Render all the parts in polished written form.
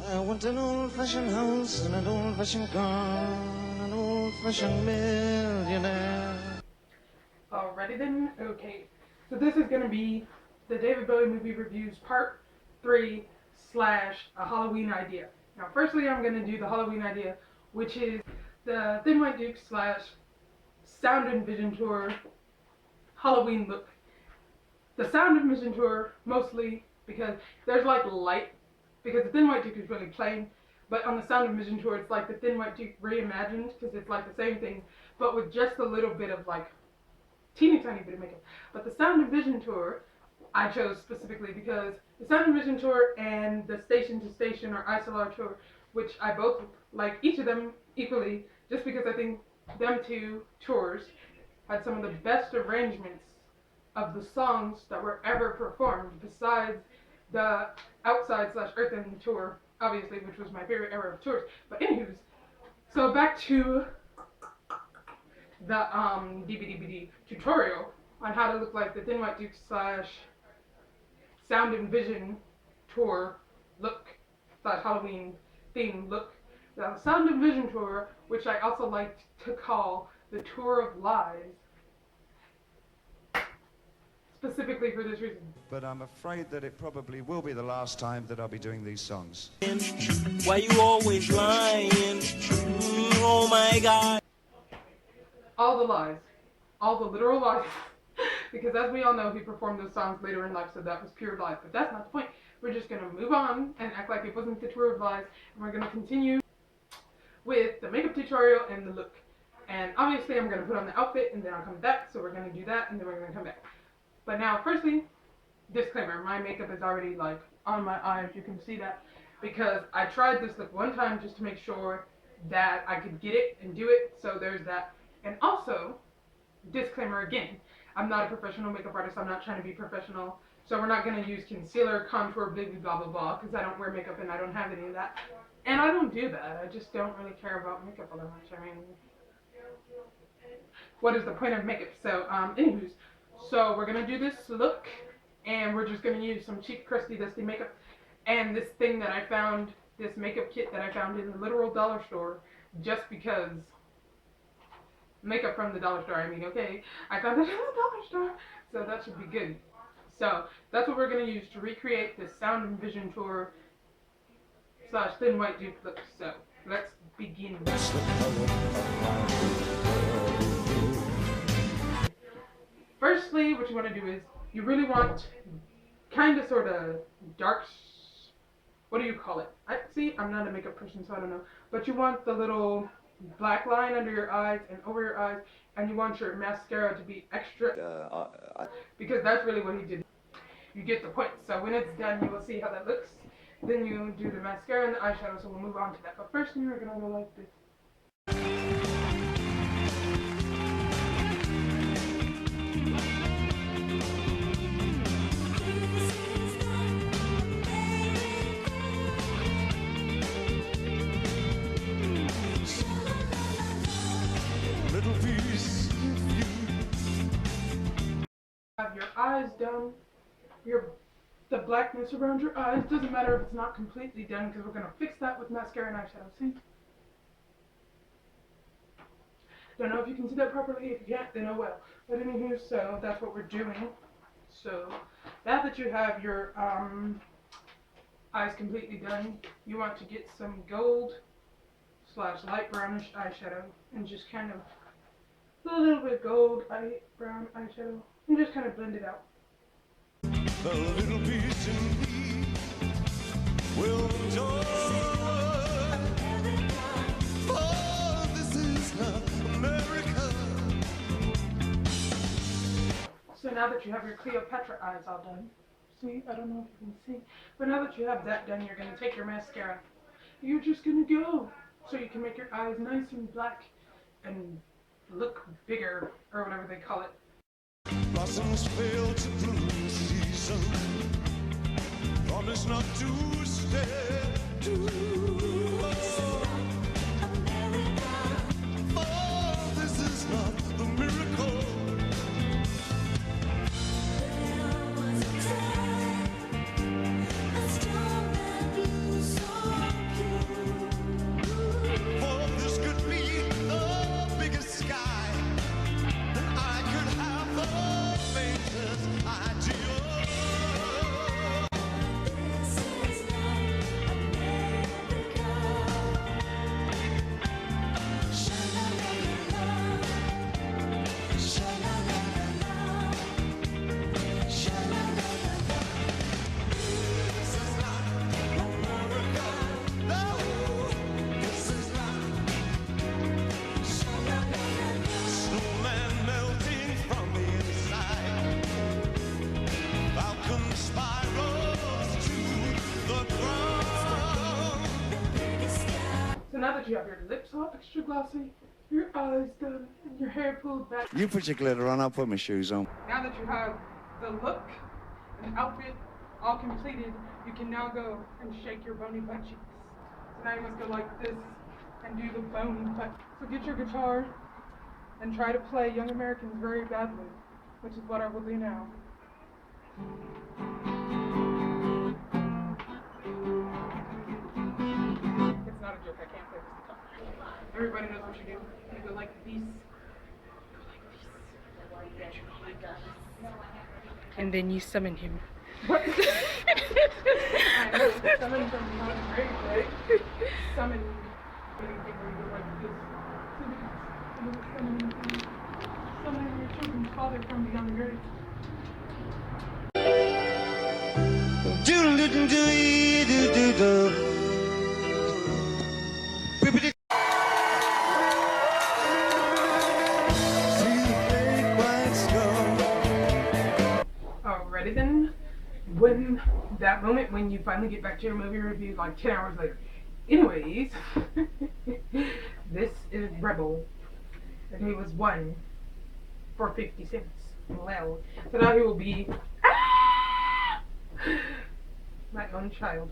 I want an old-fashioned house and an old-fashioned car, an old-fashioned millionaire. Alrighty then, okay. So this is going to be the David Bowie movie reviews part 3 / a Halloween idea. Now firstly I'm going to do the Halloween idea, which is the Thin White Duke / Sound and Vision Tour Halloween look. The Sound and Vision Tour mostly because there's like light, because the Thin White Duke is really plain, but on the Sound and Vision Tour it's like the Thin White Duke reimagined, because it's like the same thing but with just a little bit of like teeny tiny bit of makeup. But the Sound and Vision Tour I chose specifically because the Sound and Vision Tour and the Station to Station or ISLR Tour, which I both like each of them equally, just because I think them two tours had some of the best arrangements of the songs that were ever performed, besides the Outside / Earthen Tour, obviously, which was my favorite era of tours. But anywho's, so back to the DVD tutorial on how to look like the Thin White Duke / Sound and Vision Tour look / Halloween theme look. Now the Sound and Vision Tour, which I also like to call the Tour of Lies, specifically for this reason. But I'm afraid that it probably will be the last time that I'll be doing these songs. Why you always lying? Oh my God. All the lies. All the literal lies. Because as we all know, he performed those songs later in life, so that was pure lies. But that's not the point. We're just going to move on and act like it wasn't the Tour of Lies, and we're going to continue with the makeup tutorial and the look. And obviously I'm going to put on the outfit and then I'll come back, so we're going to do that and then we're going to come back. But now, firstly, disclaimer, my makeup is already like on my eyes, you can see that, because I tried this look one time just to make sure that I could get it and do it, so there's that. And also, disclaimer again, I'm not a professional makeup artist, I'm not trying to be professional, so we're not going to use concealer, contour, blah blah blah, because I don't wear makeup and I don't have any of that. And I don't do that, I just don't really care about makeup all that much. I mean, what is the point of makeup? So, anywho's, so we're going to do this look, and we're just going to use some cheap, crusty, dusty makeup, and this thing that I found, this makeup kit that I found in the literal dollar store, just because. Makeup from the dollar store, I mean, okay, I found it in the dollar store, so that should be good. So, that's what we're going to use to recreate this Sound and Vision Tour / Thin White Duke look. So, let's begin. Firstly, what you want to do is, you really want kind of sort of dark, what do you call it? I'm not a makeup person, so I don't know, but you want the little black line under your eyes and over your eyes, and you want your mascara to be extra, because that's really what he did. You get the point. So when it's done, you will see how that looks. Then you do the mascara and the eyeshadow, so we'll move on to that. But first, we're going to go like this. Have your eyes done, the blackness around your eyes, doesn't matter if it's not completely done, because we're going to fix that with mascara and eyeshadow, see? Don't know if you can see that properly. If you can't, then oh well. But anywho, so that's what we're doing. So now that you have your eyes completely done, you want to get some gold / light brownish eyeshadow and just kind of a little bit of gold brown eyeshadow and just kind of blend it out. The little piece in me will joy. Oh, this is not America. So now that you have your Cleopatra eyes all done, see, I don't know if you can see, but now that you have that done, you're going to take your mascara. You're just going to go so you can make your eyes nice and black and look bigger, or whatever they call it. Blossoms fail to bloom this season. Promise not to stay too long. Oh, this is not the miracle. There was a time, a storm and blue song. now that you have your lips all extra glossy, your eyes done, and your hair pulled back, You put your glitter on, I'll put my shoes on. now that you have the look and outfit all completed, you can now go and shake your bony butt cheeks. So now you must go like this and do the bony butt. So get your guitar and try to play Young Americans very badly, which is what I will do now. It's not a joke, I can't play this guitar. Everybody knows what you do. You go like this. Go like this. You go like that. And then you summon him. What? I know, summon from beyond the grave, right? Summon anything where you go like this. Summon your children's father from beyond the grave. Doodle-doo-doo-doo-doo-doo. Bippity. See the great white skull. Alrighty then. When that moment when you finally get back to your movie review like 10 hours later. Anyways, this is Rebel. And he was 1 for 50 cents. Well, so now he will be my own child.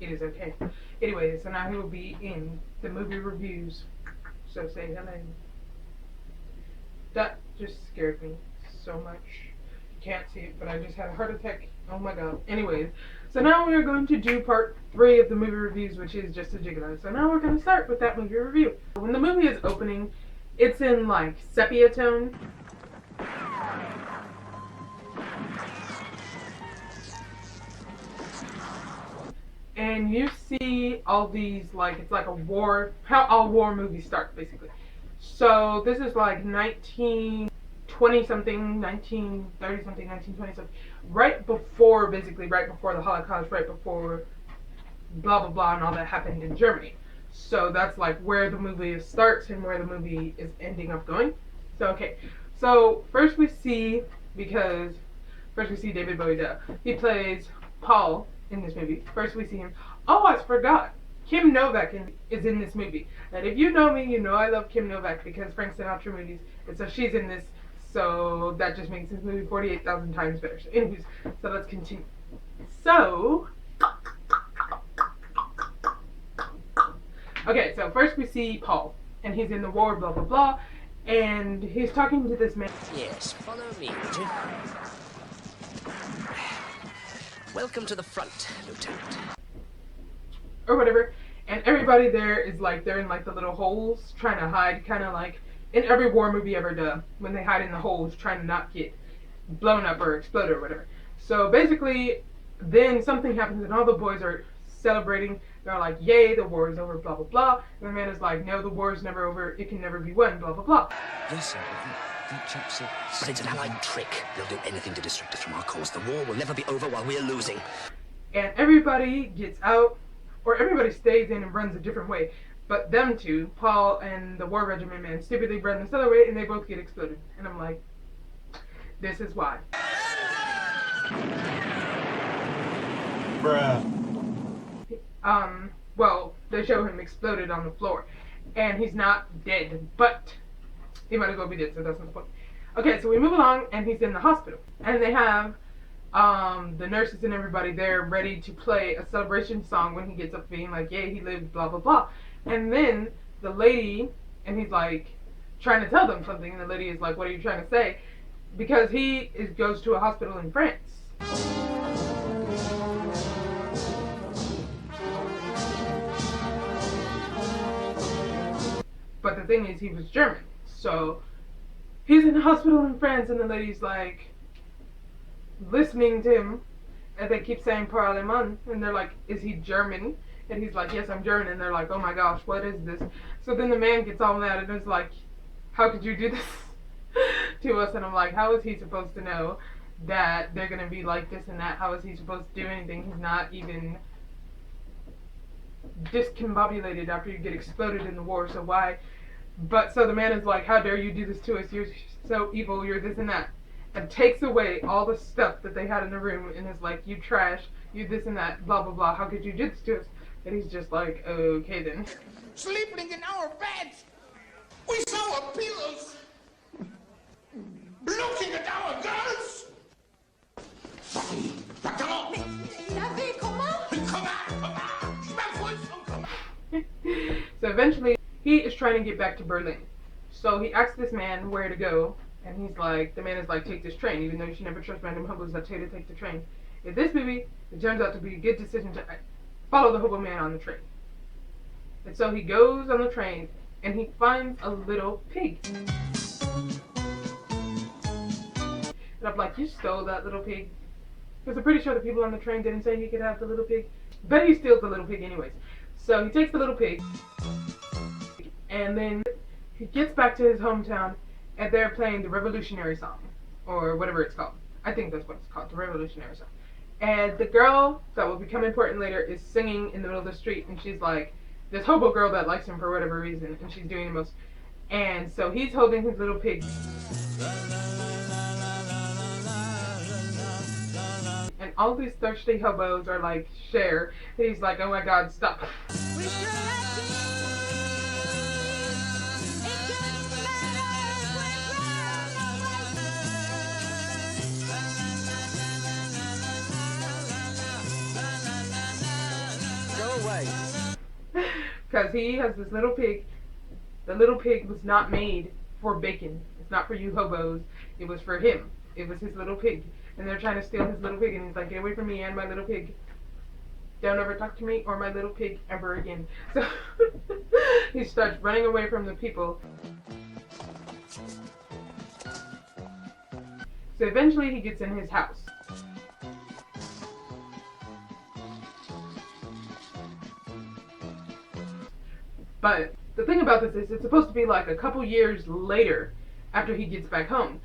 It is okay. Anyways, so now he will be in the movie reviews. So say hello. That just scared me so much. You can't see it, but I just had a heart attack. Oh my god. Anyways, so now we are going to do part 3 of the movie reviews, which is just a gigolo. So now we're going to start with that movie review. When the movie is opening, it's in like sepia tone. And you see all these, like, it's like a war, how all war movies start, basically. So this is like 1920 something, 1930 something, 1920 something, right before, basically right before the Holocaust, right before blah blah blah and all that happened in Germany. So that's like where the movie starts and where the movie is ending up going. So okay, so first we see David Bowie. He plays Paul in this movie. First we see him. Oh, I forgot. Kim Novak is in this movie. And if you know me, you know I love Kim Novak because Frank Sinatra movies. And so she's in this. So that just makes this movie 48,000 times better. So anyways, so let's continue. So, okay, so first we see Paul. And he's in the war, blah, blah, blah. And he's talking to this man. Yes, follow me, would you? Welcome to the front, Lieutenant. Or whatever. And everybody there is like, they're in like the little holes trying to hide, kind of like in every war movie ever done, when they hide in the holes trying to not get blown up or exploded or whatever. So basically, then something happens and all the boys are celebrating. They're like, yay, the war is over, blah, blah, blah. And the man is like, no, the war is never over. It can never be won, blah, blah, blah. Yes, sir, the chaps are... But it's an allied trick. They'll do anything to distract us from our course. The war will never be over while we're losing. And everybody gets out, or everybody stays in and runs a different way. But them two, Paul and the war regiment man, stupidly run this other way and they both get exploded. And I'm like, this is why. Bruh. Well, they show him exploded on the floor. And he's not dead, but he might as well be dead, so that's not the point. Okay, so we move along and he's in the hospital. And they have the nurses and everybody there ready to play a celebration song when he gets up being like, yay, he lived, blah, blah, blah. And then the lady, and he's like trying to tell them something, and the lady is like, what are you trying to say? Because he goes to a hospital in France. But the thing is, he was German. So he's in the hospital in France, and the lady's like listening to him, and they keep saying "Parle allemand," and they're like, "Is he German?" And he's like, "Yes, I'm German." And they're like, "Oh my gosh, what is this?" So then the man gets all mad and is like, "How could you do this to us?" And I'm like, "How is he supposed to know that they're gonna be like this and that? How is he supposed to do anything? He's not even discombobulated after you get exploded in the war, so why?" But so the man is like, "How dare you do this to us? You're so evil, you're this and that." and takes away all the stuff that they had in the room and is like, you trash, you this and that, blah blah blah, how could you do this to us? And he's just like, okay then. Sleeping in our beds. We saw our pillows. Looking at our girls. So eventually, he is trying to get back to Berlin. So he asks this man where to go, and he's like, the man is like, take this train, even though you should never trust random hobos that tell you to take the train. In this movie, it turns out to be a good decision to follow the hobo man on the train. And so he goes on the train, and he finds a little pig. And I'm like, you stole that little pig? Because I'm pretty sure the people on the train didn't say he could have the little pig. But he steals the little pig anyways. So he takes the little pig, and then he gets back to his hometown, and they're playing the Revolutionary song, or whatever it's called. I think that's what it's called, the Revolutionary song. And the girl that will become important later is singing in the middle of the street, and she's like, this hobo girl that likes him for whatever reason, and she's doing the most. And so he's holding his little pig. And all these thirsty hobos are like, share. And he's like, oh my god, stop. Go away. Because he has this little pig. The little pig was not made for bacon. It's not for you hobos. It was for him. It was his little pig. And they're trying to steal his little pig. And he's like, get away from me and my little pig. Don't ever talk to me or my little pig ever again. So he starts running away from the people. So eventually he gets in his house. But the thing about this is it's supposed to be like a couple years later after he gets back home.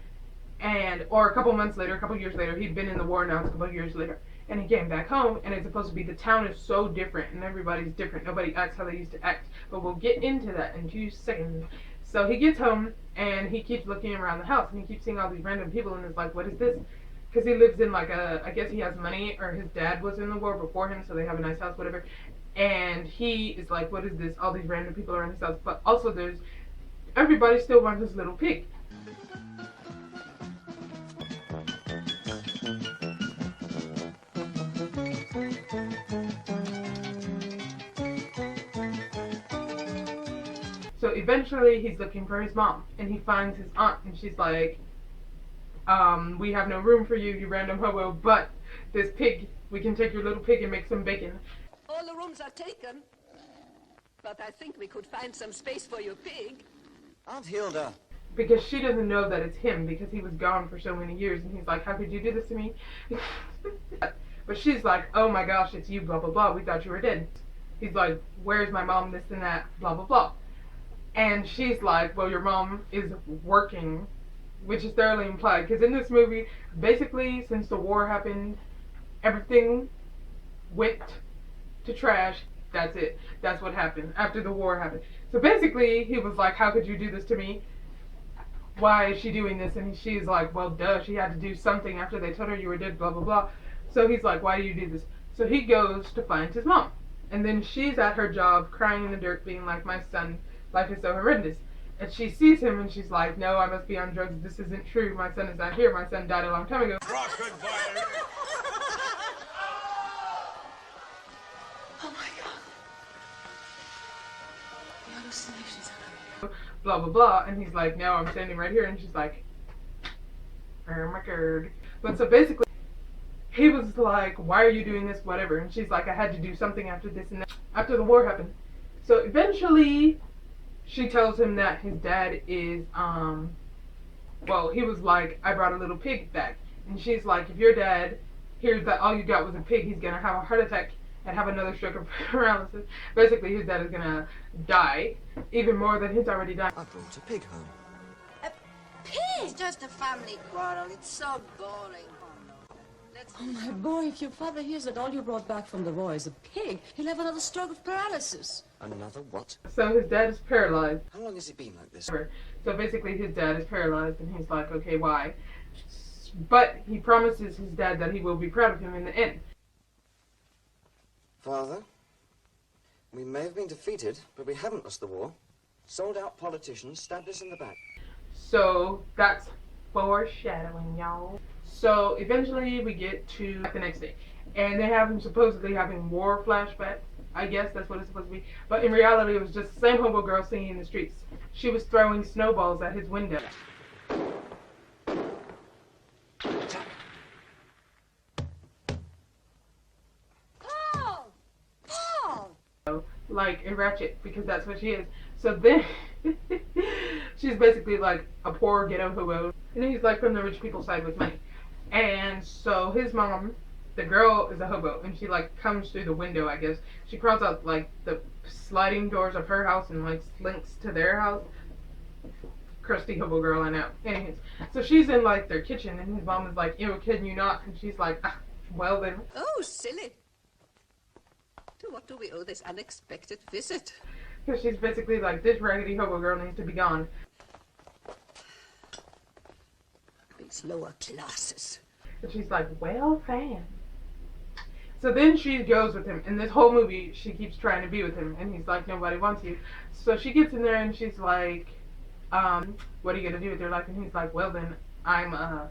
Or a couple months later, a couple years later. He'd been in the war now, it's a couple years later. And he came back home, and it's supposed to be the town is so different, and everybody's different. Nobody acts how they used to act. But we'll get into that in 2 seconds. So he gets home, and he keeps looking around the house, and he keeps seeing all these random people, and is like, what is this? Because he lives in like I guess he has money, or his dad was in the war before him, so they have a nice house, whatever. And he is like, what is this? All these random people around his house. But also everybody still wants his little pig. So eventually he's looking for his mom, and he finds his aunt, and she's like, we have no room for you, you random hobo, but this pig, we can take your little pig and make some bacon. All the rooms are taken, but I think we could find some space for your pig. Aunt Hilda. Because she doesn't know that it's him, because he was gone for so many years, and he's like, how could you do this to me? But she's like, oh my gosh, it's you, blah blah blah, we thought you were dead. He's like, where's my mom, this and that, blah blah blah. And she's like, well, your mom is working, which is thoroughly implied, because in this movie, basically, since the war happened, everything went to trash. That's it. That's what happened after the war happened. So basically, he was like, how could you do this to me? Why is she doing this? And she's like, well, duh, she had to do something after they told her you were dead, blah, blah, blah. So he's like, why do you do this? So he goes to find his mom. And then she's at her job, crying in the dirt, being like, my son, life is so horrendous. And she sees him, and she's like, no, I must be on drugs. This isn't true. My son is not here. My son died a long time ago. Oh my god. The hallucinations are Blah, blah, blah. And he's like, no, I'm standing right here. And she's like, oh my god. But so basically, he was like, why are you doing this, whatever. And she's like, I had to do something after this and that, after the war happened. So eventually, she tells him that his dad is, well, he was like, I brought a little pig back. And she's like, if your dad hears that all you got was a pig, he's gonna have a heart attack and have another stroke of paralysis. Basically, his dad is gonna die, even more than he's already died. I brought a pig home. A pig? It's just a family quarrel. It's so boring. Oh my boy, if your father hears that all you brought back from the war is a pig, he'll have another stroke of paralysis. Another what? So his dad is paralyzed. How long has it been like this? So basically his dad is paralyzed, and he's like, okay, why? But he promises his dad that he will be proud of him in the end. Father, we may have been defeated, but we haven't lost the war. Sold-out politicians stabbed us in the back. So that's foreshadowing, y'all. So eventually we get to the next day, and they have him supposedly having war flashbacks. I guess that's what it's supposed to be. But in reality, it was just the same hobo girl singing in the streets. She was throwing snowballs at his window. Paul! Paul! Like a ratchet, because that's what she is. So then she's basically like a poor ghetto hobo, and he's like from the rich people's side with money. And so his mom, the girl, is a hobo, and she like comes through the window, I guess. She crawls out like the sliding doors of her house and like slinks to their house. Crusty hobo girl, I know. Anyways, so she's in like their kitchen, and his mom is like, "Ew, kidding you not?" And she's like, ah, "Well then." Oh, silly. To what do we owe this unexpected visit? Because she's basically like, this raggedy hobo girl needs to be gone. These lower classes. And she's like, well then. So then she goes with him. In this whole movie, she keeps trying to be with him. And he's like, nobody wants you. So she gets in there and she's like, what are you going to do with your life? And he's like, well then, I'm a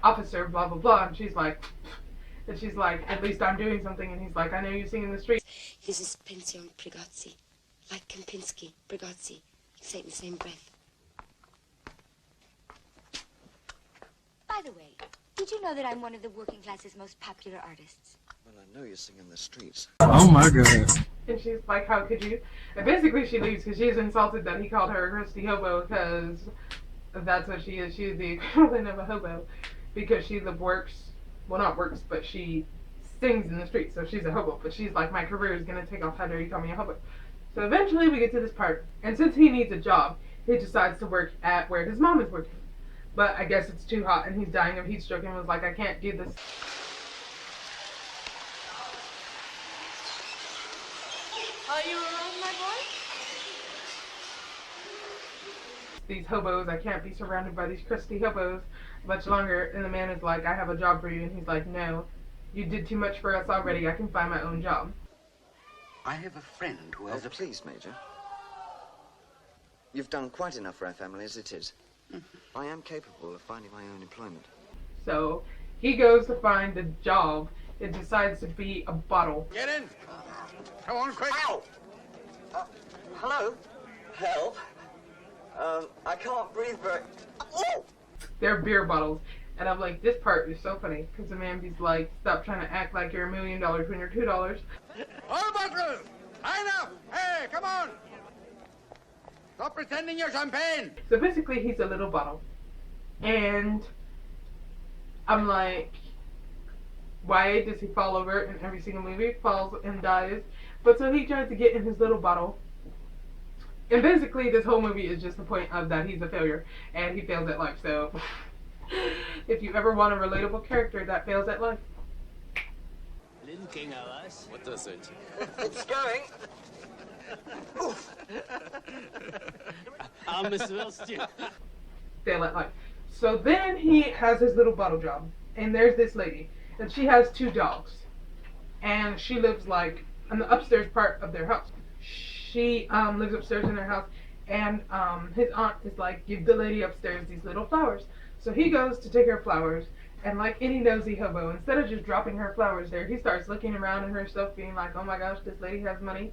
officer, blah, blah, blah. And she's like, at least I'm doing something. And he's like, I know you sing in the street. This is Pension Brigazzi. Like Kempinski, Brigazzi. You say it in the same breath. By the way, did you know that I'm one of the working class's most popular artists? Well, I know you sing in the streets. Oh my God. And she's like, how could you? And basically she leaves because she's insulted that he called her a crusty hobo, because that's what she is. She's the equivalent of a hobo, because she not works, but she sings in the streets, so she's a hobo. But she's like, my career is going to take off. How dare you call me a hobo? So eventually we get to this part, and since he needs a job, he decides to work at where his mom is working. But I guess it's too hot, and he's dying of heat stroke, and was like, I can't do this. Are you around, my boy? These hobos, I can't be surrounded by these crusty hobos much longer. And the man is like, I have a job for you. And he's like, no, you did too much for us already. I can find my own job. I have a friend who has please, Major. You've done quite enough for our family as it is. I am capable of finding my own employment. So he goes to find a job. It decides to be a bottle. Get in. Come on, quick. Ow! Hello? Help? I can't breathe very... Oh! They're beer bottles. And I'm like, this part is so funny. Because the man be like, stop trying to act like you're $1 million when you're $2. All bottles. Enough. Hey, come on. Stop pretending you're champagne. So basically, he's a little bottle. And I'm like, why does he fall over in every single movie? Falls and dies. But so he tries to get in his little bottle. And basically, this whole movie is just the point of that he's a failure. And he fails at life. So if you ever want a relatable character that fails at life. Linking us. What does it? It's going. Miss Wilson. Fail at life. So then he has his little bottle job. And there's this lady. And she has 2 dogs. And she lives like in the upstairs part of their house. She lives upstairs in her house. And his aunt is like, give the lady upstairs these little flowers. So he goes to take her flowers. And like any nosy hobo, instead of just dropping her flowers there, he starts looking around at her stuff, being like, oh my gosh, this lady has money.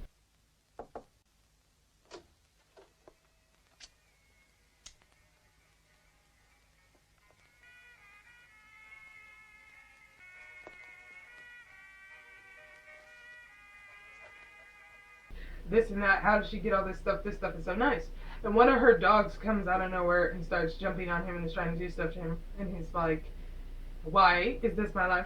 This and that, how does she get all this stuff? This stuff is so nice. And one of her dogs comes out of nowhere and starts jumping on him and is trying to do stuff to him. And he's like, why is this my life?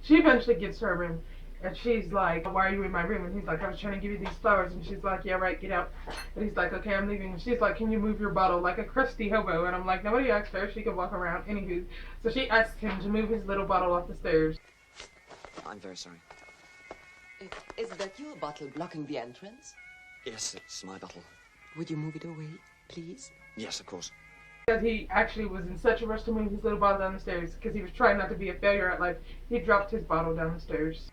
She eventually gets to her room. And she's like, why are you in my room? And he's like, I was trying to give you these flowers. And she's like, yeah, right, get out. And he's like, okay, I'm leaving. And she's like, can you move your bottle like a crusty hobo? And I'm like, nobody asked her. She can walk around. Anywho. So she asks him to move his little bottle off the stairs. I'm very sorry. Is that your bottle blocking the entrance? Yes, it's my bottle. Would you move it away, please? Yes, of course. Because he actually was in such a rush to move his little bottle down the stairs because he was trying not to be a failure at life. He dropped his bottle down the stairs.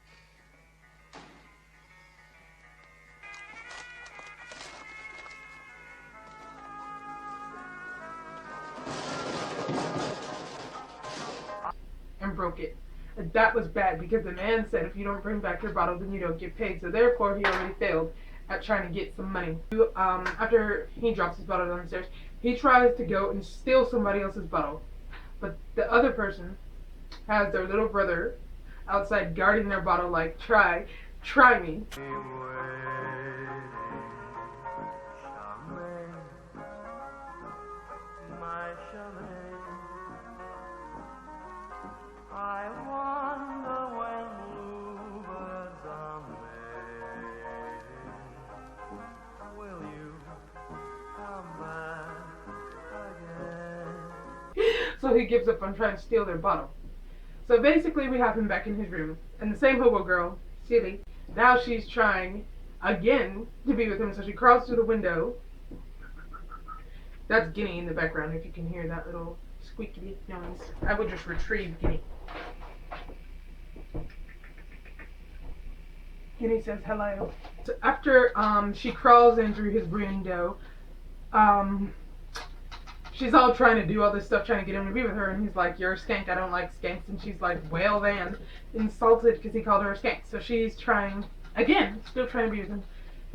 And broke it. And that was bad because the man said if you don't bring back your bottle then you don't get paid. So therefore he already failed at trying to get some money. After he drops his bottle down the stairs, he tries to go and steal somebody else's bottle. But the other person has their little brother outside guarding their bottle like, try me. I wonder when bluebirds are mating, will you come back again? So he gives up on trying to steal their bottle. So basically we have him back in his room. And the same hobo girl, Silly, now she's trying again to be with him. So she crawls through the window. That's Guinea in the background if you can hear that little squeaky noise. I would just retrieve Guinea. Guinea says hello. So after she crawls in through his window, she's all trying to do all this stuff, trying to get him to be with her, and he's like, you're a skank, I don't like skanks, and she's like, well then, insulted because he called her a skank. So she's trying, again, still trying to be with him,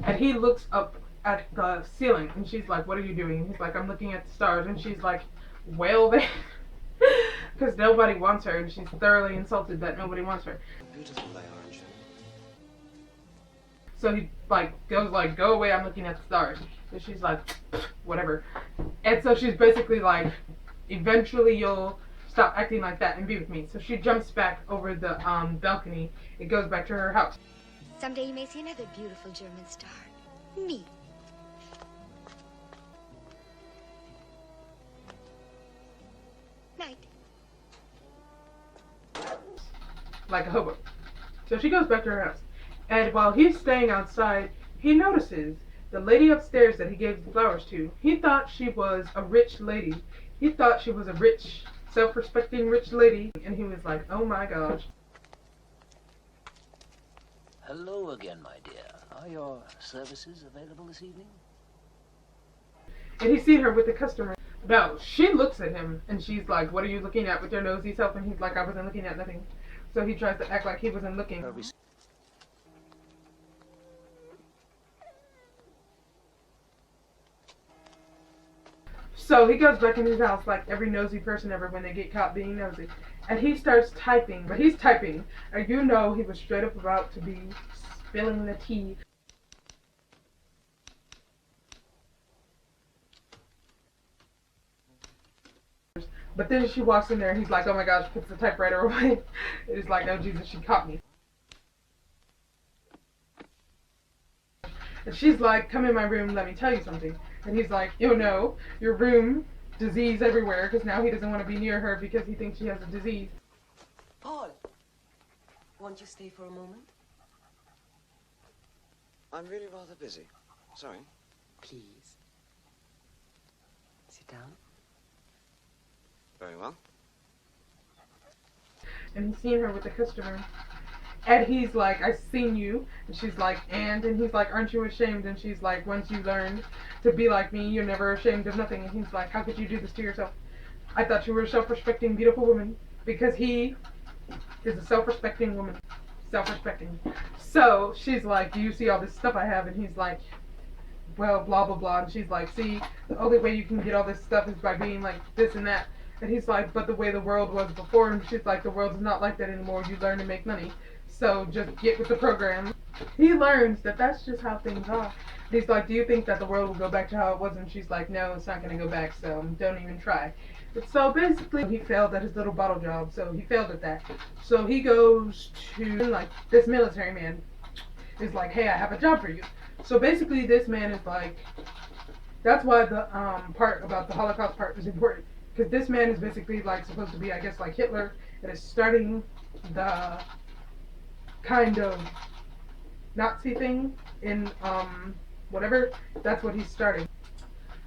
and he looks up at the ceiling, and she's like, what are you doing? And he's like, I'm looking at the stars, and she's like, well then, because nobody wants her, and she's thoroughly insulted that nobody wants her. Beautiful they are, aren't you? So he goes like, go away, I'm looking at the stars. And she's like, whatever. And so she's basically like, eventually you'll stop acting like that and be with me. So she jumps back over the balcony. It goes back to her house. Someday you may see another beautiful German star. Me. Night. Like a hobo. So she goes back to her house. And while he's staying outside, he notices the lady upstairs that he gave the flowers to. He thought she was a rich lady. He thought she was a rich, self-respecting rich lady. And he was like, oh my gosh. Hello again, my dear. Are your services available this evening? And he's seen her with the customer. No, she looks at him and she's like, what are you looking at with your nosy self? And he's like, I wasn't looking at nothing. So he tries to act like he wasn't looking. So he goes back in his house like every nosy person ever when they get caught being nosy. And he starts typing, but he's typing. And you know he was straight up about to be spilling the tea. But then she walks in there and he's like, oh my gosh, puts the typewriter away. It's like, oh Jesus, she caught me. And she's like, come in my room, let me tell you something. And he's like, you know, your room, disease everywhere, because now he doesn't want to be near her because he thinks she has a disease. Paul, won't you stay for a moment? I'm really rather busy. Sorry. Please. Sit down. Very well. And he's seen her with the customer. And he's like, I've seen you. And she's like, and he's like, aren't you ashamed? And she's like, once you learn to be like me, you're never ashamed of nothing. And he's like, how could you do this to yourself? I thought you were a self-respecting, beautiful woman. Because he is a self-respecting woman. Self-respecting. So she's like, do you see all this stuff I have? And he's like, well, blah, blah, blah. And she's like, see, the only way you can get all this stuff is by being like this and that. And he's like, but the way the world was before. And she's like, the world's not like that anymore. You learn to make money. So just get with the program. He learns that that's just how things are. He's like, do you think that the world will go back to how it was? And she's like, no, it's not going to go back, so don't even try. So basically, he failed at his little bottle job, so he failed at that. So he goes to, like, this military man is like, hey, I have a job for you. So basically, this man is like, that's why the part about the Holocaust part is important. Because this man is basically, like, supposed to be, I guess, like Hitler, and is starting the kind of Nazi thing in whatever. That's what he's starting.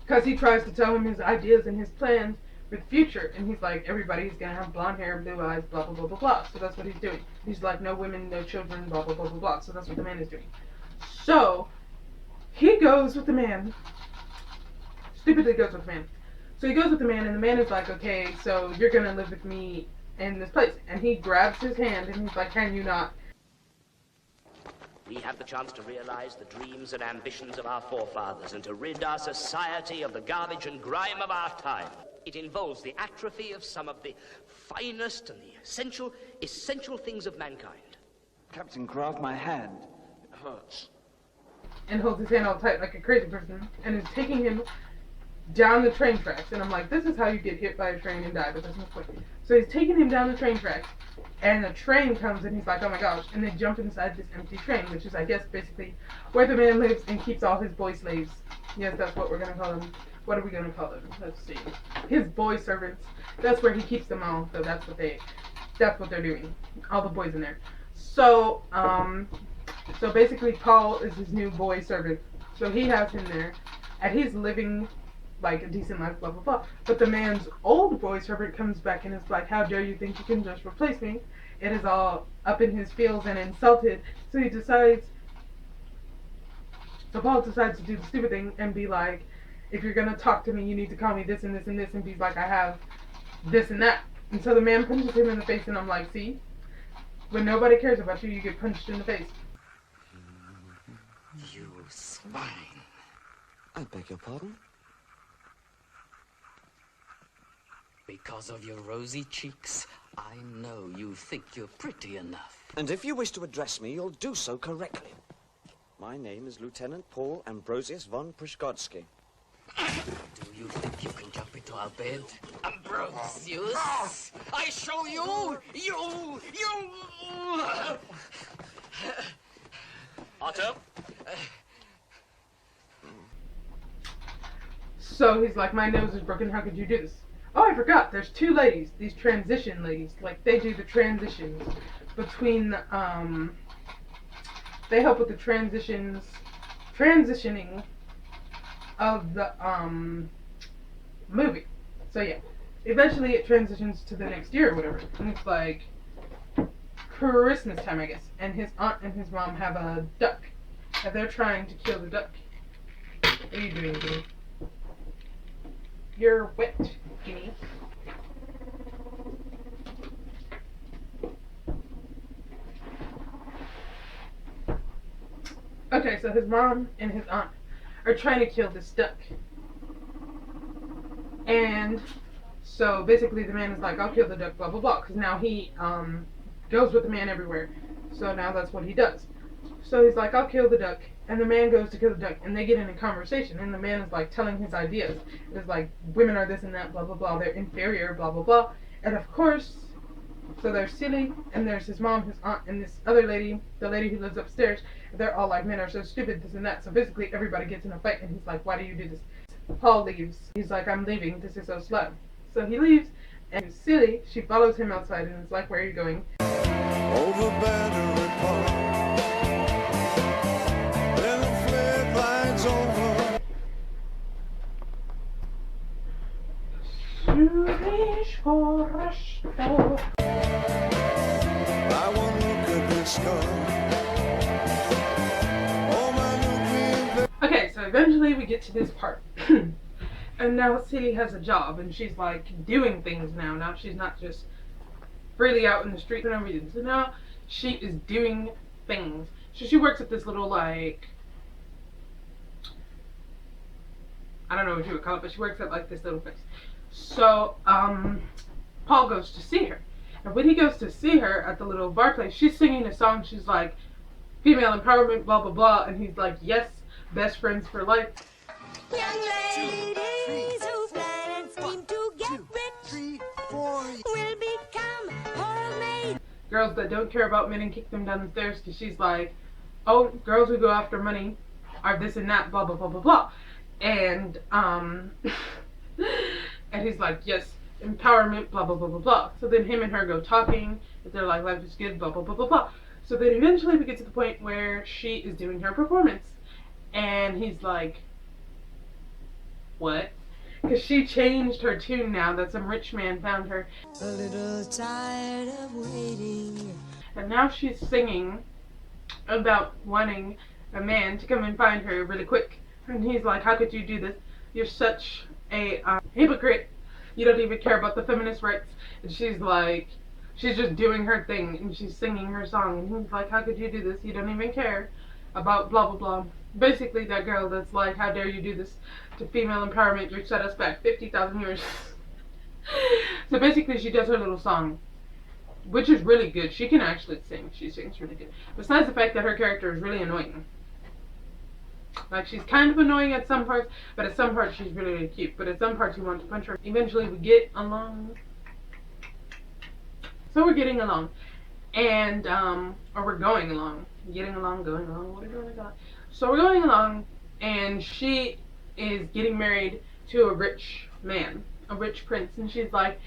because he tries to tell him his ideas and his plans for the future, and he's like, everybody's gonna have blonde hair, blue eyes, blah blah blah blah blah. So that's what he's doing. He's like, no women, no children, blah blah blah blah blah. So that's what the man is doing. So he goes with the man. Stupidly goes with the man. So he goes with the man, and the man is like, okay, so you're gonna live with me in this place. And he grabs his hand, and he's like, can you not? We have the chance to realize the dreams and ambitions of our forefathers and to rid our society of the garbage and grime of our time. It involves the atrophy of some of the finest and the essential things of mankind. Captain Kraft, my hand. It hurts. And holds his hand all tight like a crazy person, and is taking him down the train tracks. And I'm like, this is how you get hit by a train and die, but that's no point. So he's taking him down the train tracks, and the train comes, and he's like, oh my gosh, and they jump inside this empty train, which is, I guess, basically where the man lives and keeps all his boy slaves. Yes, that's what we're going to call them. What are we going to call them? Let's see. His boy servants. That's where he keeps them all, so that's what they're doing. All the boys in there. So, so basically Paul is his new boy servant. So he has him there, and he's living like a decent life, blah blah blah. But the man's old boy servant comes back and is like, how dare you think you can just replace me? It is all up in his feels and insulted. So Paul decides to do the stupid thing and be like, if you're gonna talk to me, you need to call me this and this and this, and be like, I have this and that. And so the man punches him in the face, and I'm like, see? When nobody cares about you, you get punched in the face. You swine. I beg your pardon? Because of your rosy cheeks, I know you think you're pretty enough. And if you wish to address me, you'll do so correctly. My name is Lieutenant Paul Ambrosius von Prishgodsky. Do you think you can jump into our bed? Ambrosius! I show you! You! Otto? So he's like, my nose is broken, how could you do this? Oh, I forgot, there's two ladies, these transition ladies. Like, they do the transitions between, they help with the transitioning of the, movie. So yeah, eventually it transitions to the next year or whatever. And it's like Christmas time, I guess. And his aunt and his mom have a duck. And they're trying to kill the duck. What are you doing, Guinea? You're wet, Guinea. Okay, so his mom and his aunt are trying to kill this duck. And so basically the man is like, I'll kill the duck, blah blah blah, because now he goes with the man everywhere. So now that's what he does. So he's like, I'll kill the duck, and the man goes to kill the duck, and they get in a conversation, and the man is like telling his ideas. It's like, women are this and that, blah blah blah, they're inferior, blah blah blah. And of course, so there's Silly, and there's his mom, his aunt, and this other lady, the lady who lives upstairs. They're all like, men are so stupid, this and that. So basically everybody gets in a fight, and he's like, why do you do this? Paul leaves. He's like, I'm leaving, this is so slow. So he leaves, and Silly, she follows him outside, and it's like, where are you going? Over Battery Park. Then the floodlights over. Reach for a store. I want to look at this scar. Okay, so eventually we get to this part. And now Silly has a job, and she's like doing things now. Now she's not just freely out in the street for no reason. So now she is doing things. So she works at this little, like, I don't know what you would call it, but she works at like this little place. So Paul goes to see her. And when he goes to see her at the little bar place, she's singing a song. She's like, female empowerment, blah blah blah, and he's like, yes, best friends for life. Young ladies who plan and scheme to get rich will become homemade. Girls that don't care about men and kick them down the stairs, because she's like, oh, girls who go after money are this and that, blah blah blah blah blah. And and he's like, yes, empowerment, blah blah blah blah blah. So then him and her go talking, they're like, life is good, blah blah blah blah blah. So then eventually we get to the point where she is doing her performance, and he's like, what? Because she changed her tune now that some rich man found her. A little tired of waiting. And now she's singing about wanting a man to come and find her really quick. And he's like, how could you do this? You're such a hypocrite. You don't even care about the feminist rights. And she's like, she's just doing her thing and she's singing her song. And he's like, how could you do this? You don't even care about blah blah blah. Basically that girl that's like, how dare you do this to female empowerment? You set us back 50,000 years. So basically she does her little song, which is really good. She can actually sing. She sings really good. Besides the fact that her character is really annoying. Like, she's kind of annoying at some parts, but at some parts she's really, really cute. But at some parts you want to punch her. Eventually we get along. So we're getting along. And, or we're going along. Getting along, going along, what are we doing? So we're going along, and she is getting married to a rich man, a rich prince. And she's like,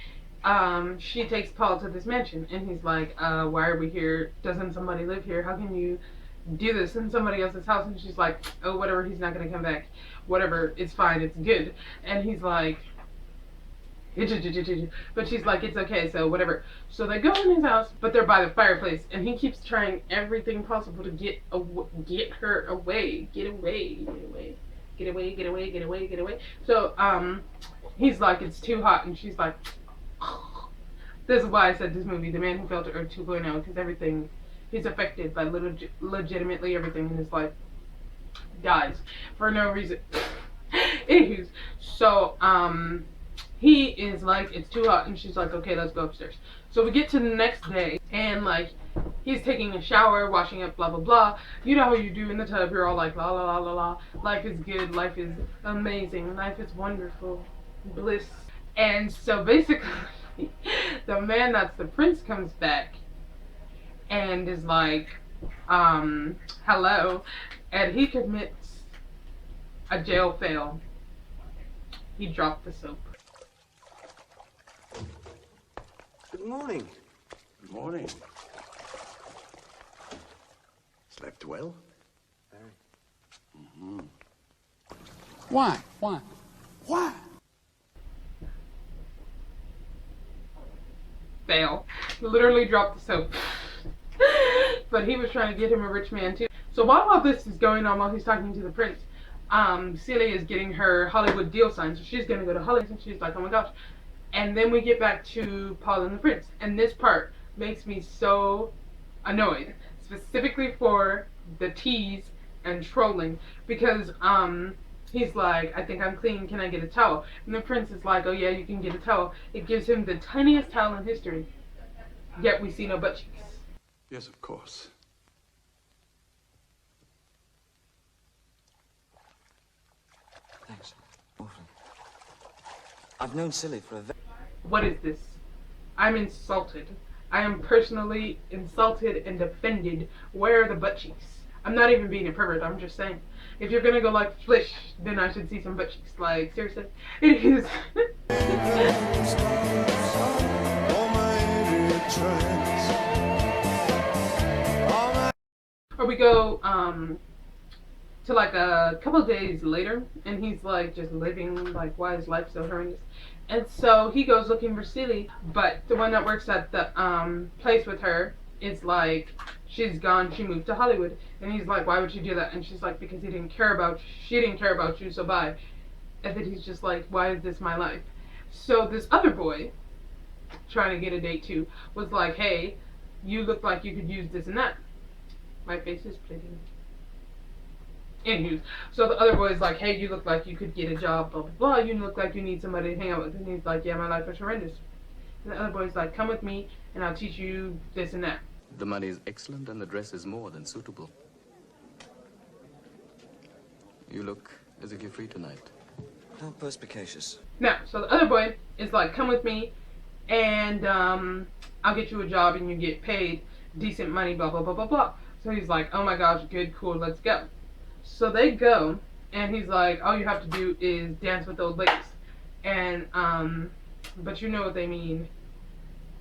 she takes Paul to this mansion. And he's like, why are we here? Doesn't somebody live here? How can you do this in somebody else's house? And she's like, oh, whatever, he's not gonna come back, whatever, it's fine, it's good. And he's like, but she's like, it's okay, so whatever. So they go in his house, but they're by the fireplace, and he keeps trying everything possible to get her away, get away. So he's like, it's too hot, and she's like, this is why I said this movie, The Man Who Fell to Earth 2.0, because everything, he's affected by legitimately everything in his life dies for no reason. Anywho, so he is like, it's too hot, and she's like, okay, let's go upstairs. So we get to the next day, and like, he's taking a shower, washing up, blah blah blah. You know how you do in the tub, you're all like, la la la la la, life is good, life is amazing, life is wonderful, bliss. And so basically the man that's the prince comes back and is like, hello, and he commits a jail fail. He dropped the soap. Good morning. Good morning. Slept well? Very. Mm-hmm. Why? Why? Why? Fail. Literally dropped the soap. But he was trying to get him a rich man too. So while all this is going on, while he's talking to the prince, Celia is getting her Hollywood deal signed. So she's going to go to Hollywood, and she's like, oh my gosh. And then we get back to Paul and the prince. And this part makes me so annoyed. Specifically for the tease and trolling. Because he's like, I think I'm clean, can I get a towel? And the prince is like, oh yeah, you can get a towel. It gives him the tiniest towel in history. Yet we see no butt cheeks. Yes, of course. Thanks. Awfully. I've known Silly for a very... What is this? I'm insulted. I am personally insulted and offended. Where are the butt cheeks? I'm not even being a pervert, I'm just saying. If you're gonna go like flish, then I should see some butt cheeks. Like, seriously. It is. Or we go to like a couple of days later, and he's like just living like, why is life so horrendous? And so he goes looking for Celie, but the one that works at the place with her is like, she's gone, she moved to Hollywood. And he's like, why would you do that? And she's like, because she didn't care about you, so bye. And then he's just like, why is this my life? So this other boy, trying to get a date too, was like, hey, you look like you could use this and that. My face is bleeding. Anywho, so the other boy is like, hey, you look like you could get a job, blah, blah, blah. You look like you need somebody to hang out with. And he's like, yeah, my life is horrendous. And the other boy's like, come with me, and I'll teach you this and that. The money is excellent, and the dress is more than suitable. You look as if you're free tonight. How perspicacious. Now, so the other boy is like, come with me, and I'll get you a job, and you get paid decent money, blah, blah, blah, blah, blah. So he's like, oh my gosh, good, cool, let's go. So they go, and he's like, all you have to do is dance with old ladies. And, but you know what they mean.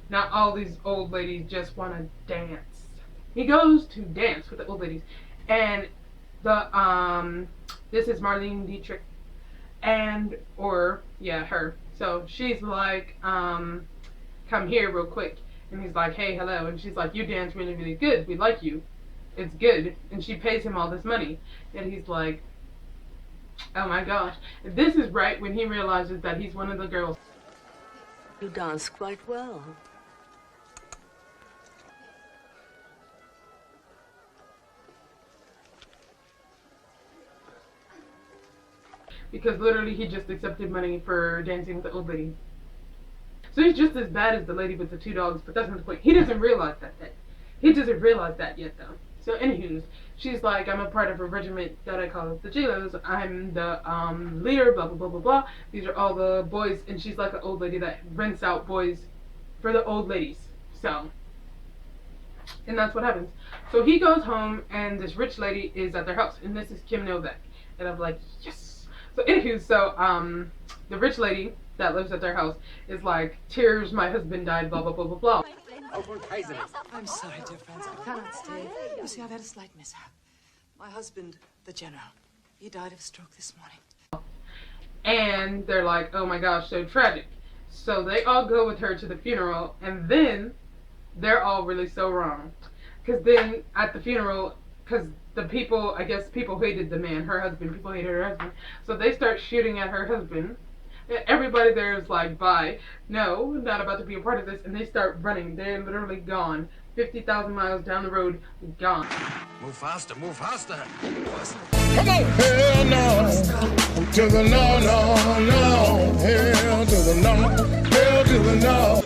Not all these old ladies just want to dance. He goes to dance with the old ladies. And the, this is Marlene Dietrich. and her. So she's like, come here real quick. And he's like, hey, hello. And she's like, you dance really, really good. We like you. It's good. And she pays him all this money. And he's like, oh my gosh. This is right when he realizes that he's one of the girls. You dance quite well. Because literally he just accepted money for dancing with the old lady. So he's just as bad as the lady with the 2 dogs, but that's not the point. He doesn't realize that. He doesn't realize that yet, though. So, anywho, she's like, I'm a part of a regiment that I call the J-Los. I'm the leader, blah, blah, blah, blah, blah. These are all the boys. And she's like an old lady that rents out boys for the old ladies. So, and that's what happens. So he goes home, and this rich lady is at their house. And this is Kim Novak. And I'm like, yes. So, anywho, the rich lady that lives at their house is like, tears, my husband died, blah, blah, blah, blah, blah. I'm sorry, dear friends. I cannot stay. You see, I've had a slight mishap. My husband, the general, he died of stroke this morning. And they're like, oh my gosh, so tragic. So they all go with her to the funeral, and then they're all really so wrong. Because then at the funeral, because the people, I guess people hated the man, her husband, people hated her husband. So they start shooting at her husband. Everybody there is like, bye. No, not about to be a part of this. And they start running. They're literally gone. 50,000 miles down the road, gone. Move faster, move faster. Come on! Hell no! To the no, no, no! Hell to the no! Hell to the no!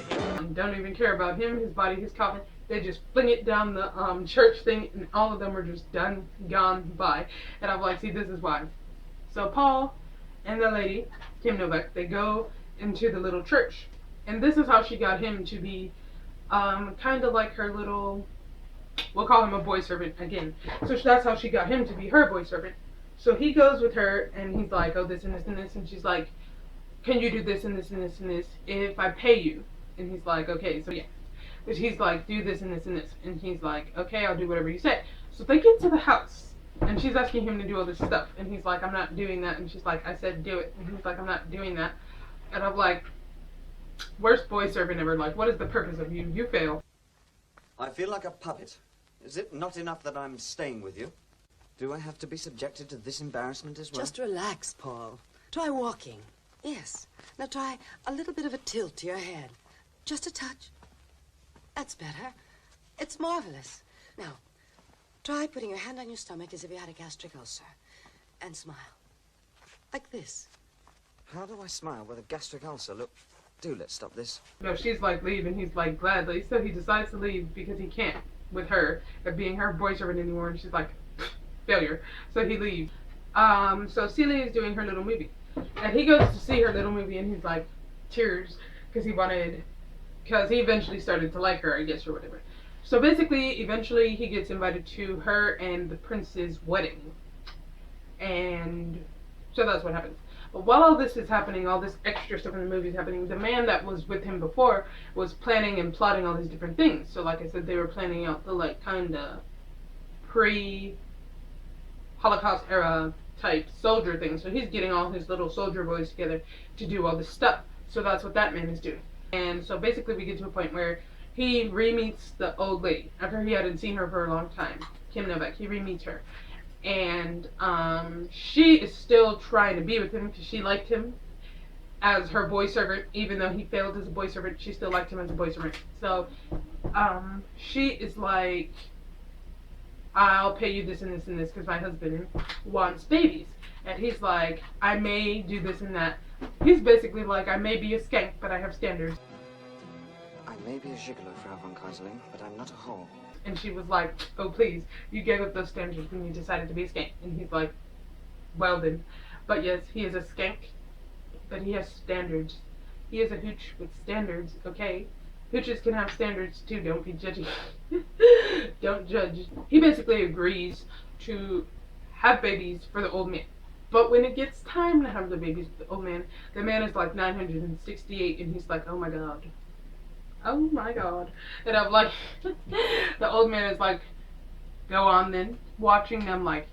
Don't even care about him, his body, his coffin. They just fling it down the church thing, and all of them are just done, gone, by. And I'm like, see, this is why. So Paul and the lady, Kim Novak, they go into the little church. And this is how she got him to be kind of like her little, we'll call him a boy servant again. So that's how she got him to be her boy servant. So he goes with her, and he's like, oh, this and this and this. And she's like, can you do this and this and this and this if I pay you? And he's like, okay, so yeah. But he's like, do this and this and this. And he's like, okay, I'll do whatever you say. So they get to the house. And she's asking him to do all this stuff. And he's like, I'm not doing that. And she's like, I said do it. And he's like, I'm not doing that. And I'm like, worst boy servant ever. Like, what is the purpose of you? You fail. I feel like a puppet. Is it not enough that I'm staying with you? Do I have to be subjected to this embarrassment as well? Just relax, Paul. Try walking. Yes. Now try a little bit of a tilt to your head. Just a touch. That's better. It's marvelous. Now, try putting your hand on your stomach as if you had a gastric ulcer. And smile. Like this. How do I smile with a gastric ulcer? Look, let's stop this. No, she's like, leave, and he's like, gladly. So he decides to leave because he can't with her of being her boy servant anymore. And she's like, failure. So he leaves. So Celia is doing her little movie. And he goes to see her little movie, and he's like, tears, because he eventually started to like her, I guess, or whatever. So basically, eventually, he gets invited to her and the prince's wedding. And so that's what happens. But while all this is happening, all this extra stuff in the movie is happening, the man that was with him before was planning and plotting all these different things. So like I said, they were planning out the like kind of pre-Holocaust era type soldier thing. So he's getting all his little soldier boys together to do all this stuff. So that's what that man is doing. And so basically we get to a point where he re-meets the old lady after he hadn't seen her for a long time. Kim Novak, he re-meets her. And she is still trying to be with him because she liked him as her boy servant. Even though he failed as a boy servant, she still liked him as a boy servant. So she is like, I'll pay you this and this and this because my husband wants babies. And he's like, I may do this and that. He's basically like, I may be a skank, but I have standards. I may be a gigolo, Frau von Kaiserling, but I'm not a whore. And she was like, oh please, you gave up those standards when you decided to be a skank. And he's like, well then. But yes, he is a skank, but he has standards. He is a hooch with standards, okay? Hooches can have standards too, don't be judgy. Don't judge. He basically agrees to have babies for the old man. But when it gets time to have the babies with the old man, the man is like 968 and he's like, oh my god. Oh my god. And I'm like, the old man is like, go on then. Watching them like,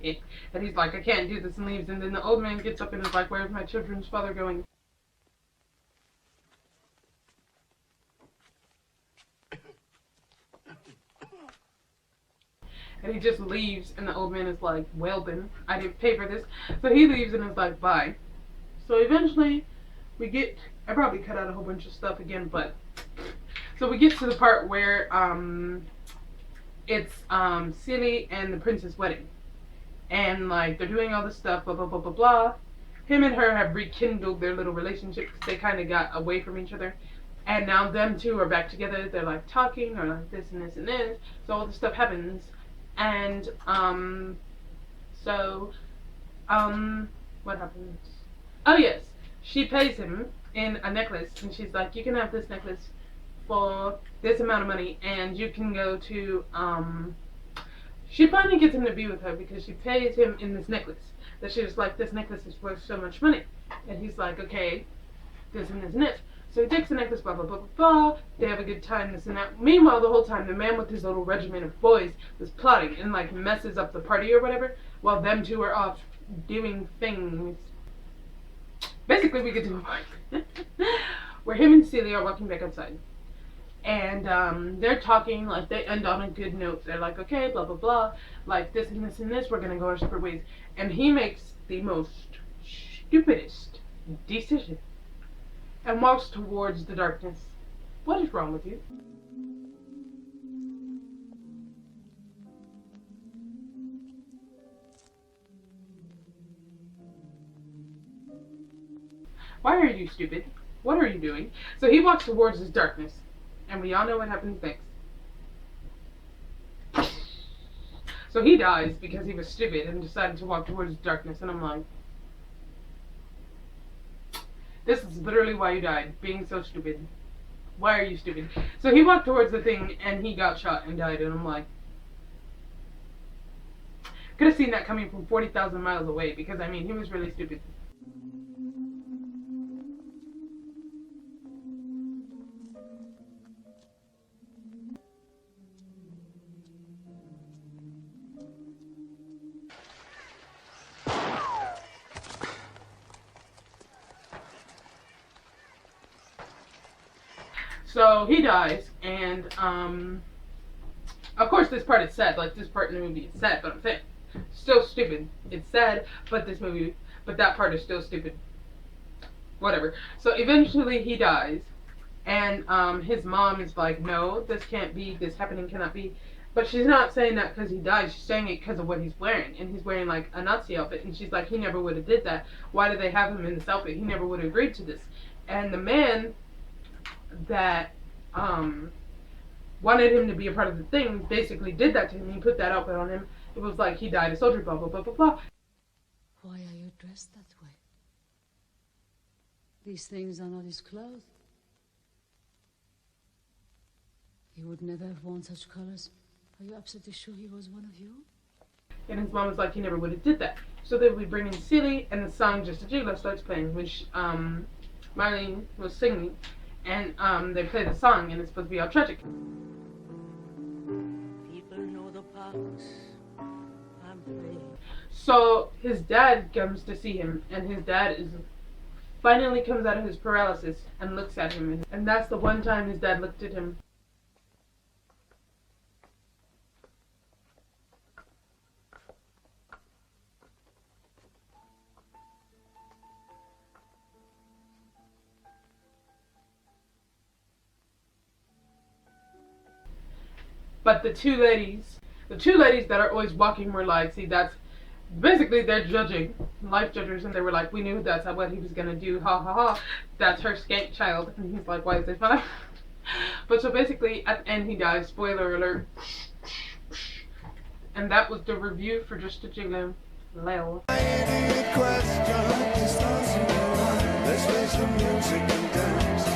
And he's like, I can't do this, and leaves. And then the old man gets up and is like, where's my children's father going? And he just leaves, and the old man is like, well then, I didn't pay for this. So he leaves and is like, bye. So eventually, we get, I probably cut out a whole bunch of stuff again, but, so we get to the part where, it's, Celie and the prince's wedding. And, like, they're doing all this stuff, blah, blah, blah, blah, blah. Him and her have rekindled their little relationship, because they kind of got away from each other. And now them two are back together, they're, like, talking, or, like, this and this and this. So all this stuff happens. And, what happens? Oh, yes. She pays him in a necklace, and she's like, you can have this necklace for this amount of money, and you can go to, she finally gets him to be with her, because she pays him in this necklace. That she was like, this necklace is worth so much money. And he's like, okay, this and this and this. So he takes the necklace, blah, blah, blah, blah, blah. They have a good time, this and that. Meanwhile, the whole time, the man with his little regiment of boys was plotting and, like, messes up the party or whatever, while them two are off doing things. Basically, we get to the point where him and Celia are walking back outside. And, they're talking, like, they end on a good note. They're like, okay, blah, blah, blah. Like, this and this and this, we're gonna go our separate ways. And he makes the most stupidest decision. And walks towards the darkness. What is wrong with you? Why are you stupid? What are you doing? So he walks towards this darkness. And we all know what happens next. So he dies because he was stupid and decided to walk towards darkness. And I'm like, this is literally why you died, being so stupid. Why are you stupid? So he walked towards the thing, and he got shot and died, and I'm like, could have seen that coming from 40,000 miles away, because, I mean, he was really stupid. So he dies, and of course this part is sad. Like, this part in the movie is sad, but I'm saying, still stupid. It's sad, but that part is still stupid. Whatever. So eventually he dies, and his mom is like, no, this can't be. This happening cannot be. But she's not saying that because he died. She's saying it because of what he's wearing, and he's wearing like a Nazi outfit. And she's like, he never would have did that. Why did they have him in this outfit? He never would have agreed to this. And the man that wanted him to be a part of the thing basically did that to him. He put that outfit on him. It was like he died a soldier, blah, blah, blah, blah, blah. Why are you dressed that way? These things are not his clothes. He would never have worn such colors. Are you absolutely sure he was one of you? And his mom was like, he never would have did that. So then we bring in Celie, and the song Just a Gigolo starts playing, which Marlene was singing. And they play the song, and it's supposed to be all tragic. People know the parks. I'm free. So his dad comes to see him, and his dad finally comes out of his paralysis and looks at him, and that's the one time his dad looked at him. But the two ladies that are always walking were like, see, that's basically they're judging, life judges, and they were like, we knew that's what he was gonna do, ha ha ha, that's her skank child. And he's like, why is this funny? But so basically at the end he dies, spoiler alert. And that was the review for Just a Gigolo. Lel. Any questions? Let's play some music and dance.